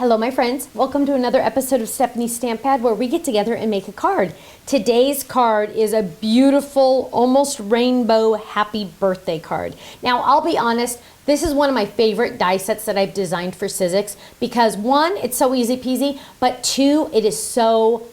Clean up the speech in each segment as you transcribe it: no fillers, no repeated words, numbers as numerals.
Hello my friends, welcome to another episode of Stephanie's Stamp Pad where we get together and make a card. Today's card is a beautiful, almost rainbow happy birthday card. Now I'll be honest, this is one of my favorite die sets that I've designed for Sizzix because one, it's so easy peasy, but two, it is so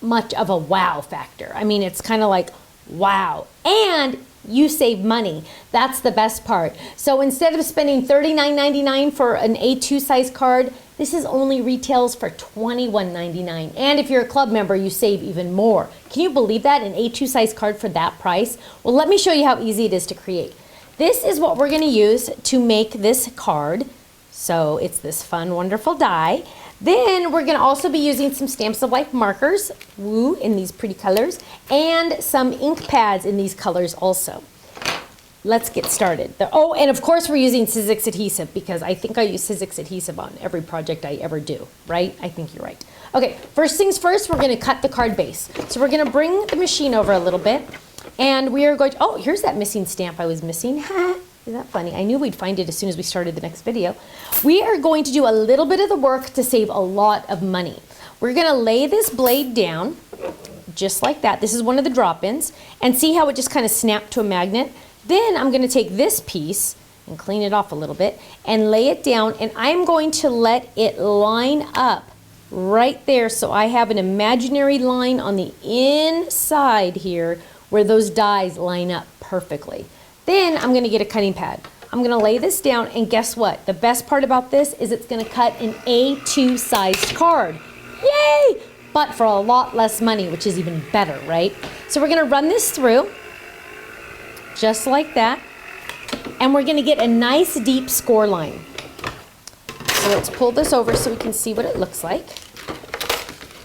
much of a wow factor. I mean, it's kind of like wow. And you save money. That's the best part. So instead of spending $39.99 for an A2 size card, this is only retails for $21.99. And if you're a club member, you save even more. Can you believe that? An A2 size card for that price? Well, let me show you how easy it is to create. This is what we're going to use to make this card. So it's this fun, wonderful die. Then we're going to also be using some Stamps of Life markers, woo, in these pretty colors, and some ink pads in these colors also. Let's get started. Oh, and of course we're using Sizzix adhesive because I think I use Sizzix adhesive on every project I ever do, right? I think you're right. Okay, first things first, we're going to cut the card base. So we're going to bring the machine over a little bit, and we are going to, oh, here's that missing stamp I was missing. Isn't that funny? I knew we'd find it as soon as we started the next video. We are going to do a little bit of the work to save a lot of money. We're going to lay this blade down just like that. This is one of the drop-ins, and see how it just kind of snapped to a magnet. Then I'm going to take this piece and clean it off a little bit and lay it down, and I'm going to let it line up right there so I have an imaginary line on the inside here where those dies line up perfectly. Then I'm going to get a cutting pad. I'm going to lay this down, and guess what? The best part about this is it's going to cut an A2 sized card. Yay! But for a lot less money, which is even better, right? So we're going to run this through just like that, and we're going to get a nice deep score line. So let's pull this over so we can see what it looks like.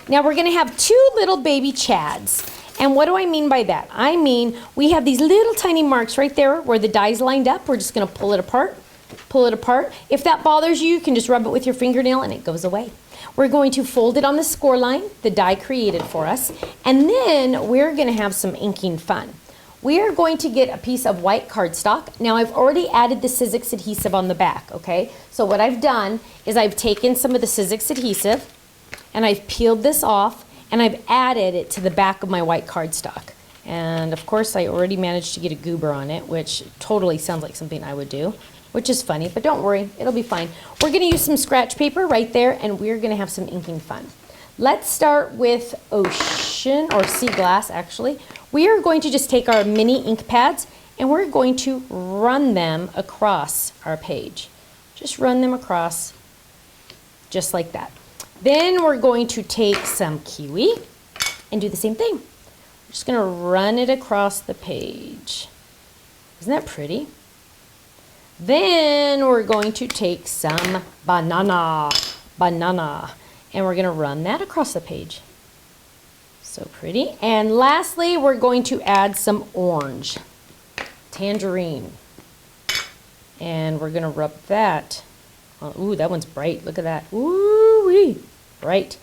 Now we're going to have two little baby chads. And what do I mean by that? I mean, we have these little tiny marks right there where the die's lined up. We're just going to pull it apart, pull it apart. If that bothers you, you can just rub it with your fingernail and it goes away. We're going to fold it on the score line the die created for us, and then we're going to have some inking fun. We are going to get a piece of white cardstock. Now I've already added the Sizzix adhesive on the back, okay? So what I've done is I've taken some of the Sizzix adhesive and I've peeled this off, and I've added it to the back of my white cardstock. And of course I already managed to get a goober on it, which totally sounds like something I would do, which is funny, but don't worry, it'll be fine. We're going to use some scratch paper right there, and we're going to have some inking fun. Let's start with ocean, or sea glass actually. We are going to just take our mini ink pads and we're going to run them across our page. Just run them across just like that. Then we're going to take some kiwi and do the same thing. We're just going to run it across the page. Isn't that pretty? Then we're going to take some banana, and we're going to run that across the page. So pretty. And lastly, we're going to add some orange, tangerine, and we're going to rub that. Ooh, that one's bright. Look at that. Ooh-wee. Bright.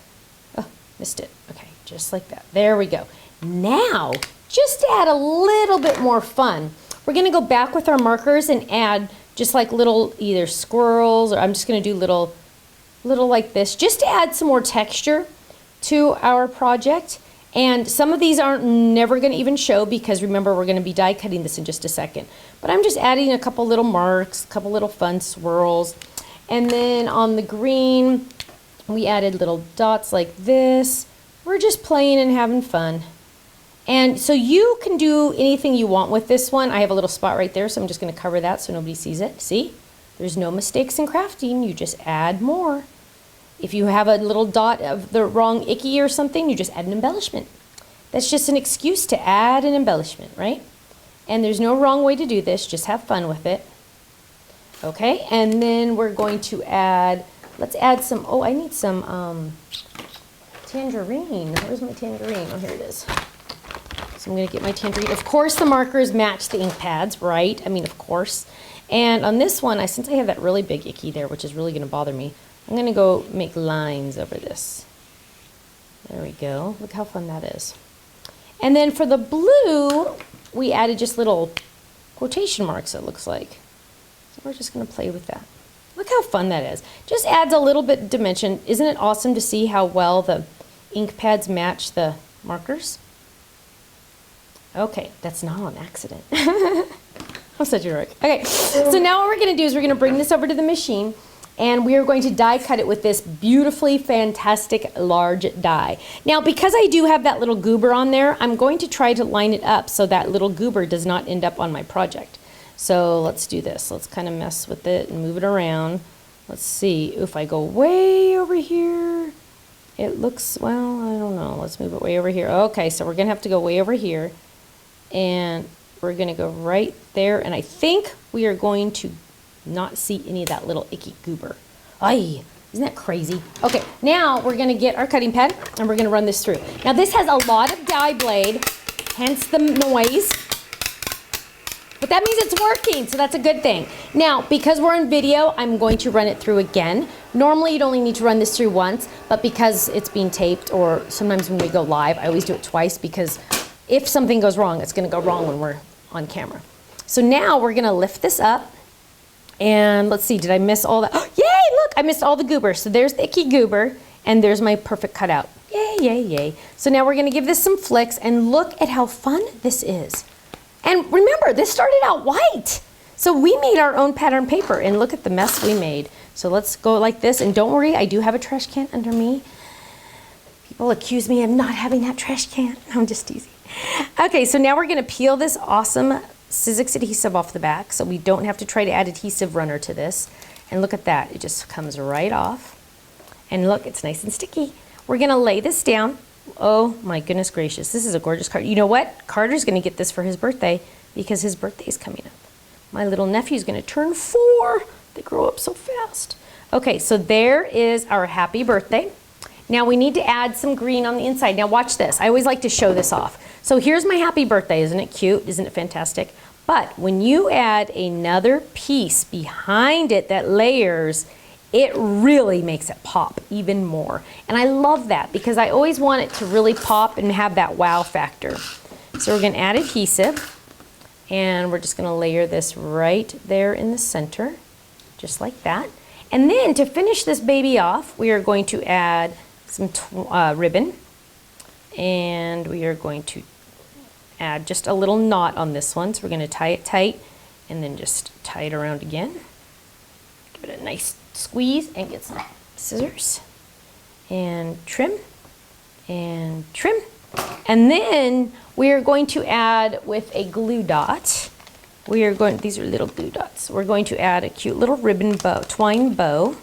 Oh, missed it. Okay, just like that. There we go. Now, just to add a little bit more fun, we're going to go back with our markers and add just like little either squirrels, or I'm just going to do little like this, just to add some more texture to our project. And some of these aren't never going to even show because remember, we're going to be die cutting this in just a second. But I'm just adding a couple little marks, a couple little fun swirls. And then on the green, we added little dots like this. We're just playing and having fun. And so you can do anything you want with this one. I have a little spot right there, so I'm just going to cover that so nobody sees it. See? There's no mistakes in crafting. You just add more. If you have a little dot of the wrong icky or something, you just add an embellishment. That's just an excuse to add an embellishment, right? And there's no wrong way to do this. Just have fun with it. Okay, and then we're going to add, let's add some, oh, I need some tangerine. Where's my tangerine? Oh, here it is. So I'm going to get my tangerine. Of course, the markers match the ink pads, right? I mean, of course. And on this one, since I have that really big icky there, which is really going to bother me, I'm going to go make lines over this. There we go. Look how fun that is. And then for the blue, we added just little quotation marks, it looks like. So we're just going to play with that. Look how fun that is. Just adds a little bit of dimension. Isn't it awesome to see how well the ink pads match the markers? Okay, that's not on accident. I'm such a dork. Okay, so now what we're gonna do is we're gonna bring this over to the machine and we are going to die cut it with this beautifully fantastic large die. Now, because I do have that little goober on there, I'm going to try to line it up so that little goober does not end up on my project. So let's do this. Let's kind of mess with it and move it around. Let's see, if I go way over here, it looks, well, I don't know. Let's move it way over here. Okay, so we're gonna have to go way over here and we're gonna go right there. And I think we are going to not see any of that little icky goober. Ay, isn't that crazy? Okay, now we're gonna get our cutting pad and we're gonna run this through. Now this has a lot of die blade, hence the noise, but that means it's working, so that's a good thing. Now, because we're in video, I'm going to run it through again. Normally you'd only need to run this through once, but because it's being taped, or sometimes when we go live, I always do it twice because if something goes wrong, it's gonna go wrong when we're on camera. So now we're gonna lift this up. And let's see, did I miss all that? Oh, yay, look, I missed all the goober. So there's the icky goober, and there's my perfect cutout. Yay, yay, yay. So now we're gonna give this some flicks, and look at how fun this is. And remember, this started out white. So we made our own pattern paper, and look at the mess we made. So let's go like this, and don't worry, I do have a trash can under me. People accuse me of not having that trash can. I'm just teasing. Okay, so now we're gonna peel this awesome Sizzix adhesive off the back so we don't have to try to add adhesive runner to this. And look at that, it just comes right off. And look, it's nice and sticky. We're gonna lay this down. Oh my goodness gracious, this is a gorgeous card. You know what? Carter's gonna get this for his birthday because his birthday is coming up. My little nephew's gonna turn 4. They grow up so fast. Okay, so there is our happy birthday. Now we need to add some green on the inside. Now watch this, I always like to show this off. So here's my happy birthday, isn't it cute? Isn't it fantastic? But when you add another piece behind it that layers, it really makes it pop even more. And I love that because I always want it to really pop and have that wow factor. So we're gonna add adhesive and we're just gonna layer this right there in the center, just like that. And then to finish this baby off, we are going to add some ribbon, and we are going to add just a little knot on this one. So we're going to tie it tight and then just tie it around again. Give it a nice squeeze and get some scissors and trim and trim. And then we are going to add with a glue dot. These are little glue dots. We're going to add a cute little ribbon bow, twine bow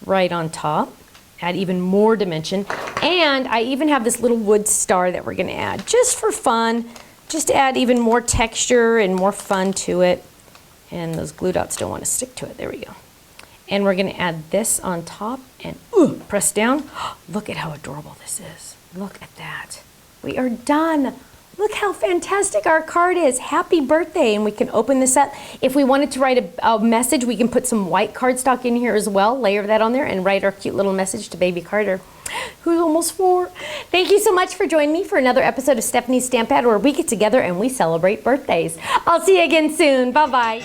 right on top. Add even more dimension. And I even have this little wood star that we're gonna add just for fun, just to add even more texture and more fun to it. And those glue dots don't want to stick to it. There we go. And we're gonna add this on top and press down. Look at how adorable this is. Look at that. We are done. Look how fantastic our card is. Happy birthday. And we can open this up. If we wanted to write a message, we can put some white cardstock in here as well, layer that on there and write our cute little message to baby Carter, who's almost 4. Thank you so much for joining me for another episode of Stephanie's Stamp Pad, where we get together and we celebrate birthdays. I'll see you again soon. Bye-bye.